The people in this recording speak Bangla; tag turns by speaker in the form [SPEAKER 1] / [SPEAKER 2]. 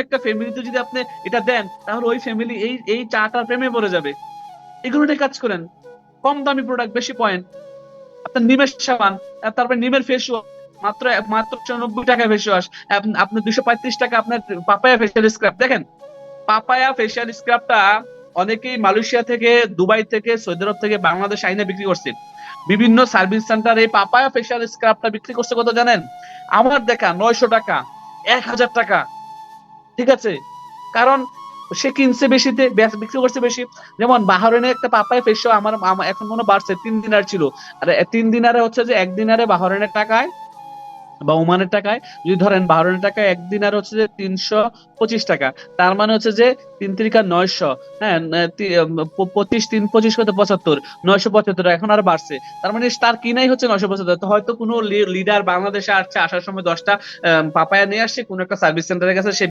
[SPEAKER 1] একটা ফ্যামিলিতে যদি আপনি এটা দেন, তাহলে ওই ফ্যামিলি এই চাটার প্রেমে পড়ে যাবে। এগুলো নিয়ে কাজ করেন। কম দামি প্রোডাক্ট, বেশি পয়েন্ট। আপনার নিমের সাবান, তারপরে নিমের ফেস ওয়াশ, মাত্র মাত্র 90 টাকায় ফেস ওয়াশ। আপনার 235 টাকা আপনার পাপায়া ফেসিয়াল স্ক্রাব। দেখেন, পাপায়া ফেসিয়াল স্ক্রাবটা অনেকেই মালয়েশিয়া থেকে, দুবাই থেকে, সৌদি আরব থেকে বাংলাদেশ আইনে বিক্রি করছে। বিভিন্ন সার্ভিস সেন্টার এই পাপায়া ফেসিয়াল স্ক্রাবটা বিক্রি করছে কত জানেন? আমার দেখা 900 টাকা, 1000 টাকা। ঠিক আছে? কারণ সে কিনছে বেশিতে, বিক্রি করছে বেশি। যেমন বাহরাইনে একটা পাপায়া ফেস ওয়াশ এখন মনে হয় বাড়ছে, 3 দিনার ছিল। আর 3 দিনারে হচ্ছে যে, 1 দিনারে বাহরাইনের টাকায় বা ওমানের টাকায় যদি ধরেন, বাহরাইনের টাকায় একদিন আর হচ্ছে যে 325 টাকা। তার মানে হচ্ছে যে 3 3 900। হ্যাঁ, 25 3 25 কত 75, 975। এখন আর বাড়ছে। তার মানে তার কিনাই হচ্ছে 975। তো হয়তো কোনো লিডার বাংলাদেশে আসছে, আসার সময় 10টা পাপায়া নিয়ে আসছে কোন একটা সার্ভিস সেন্টারের কাছে, সে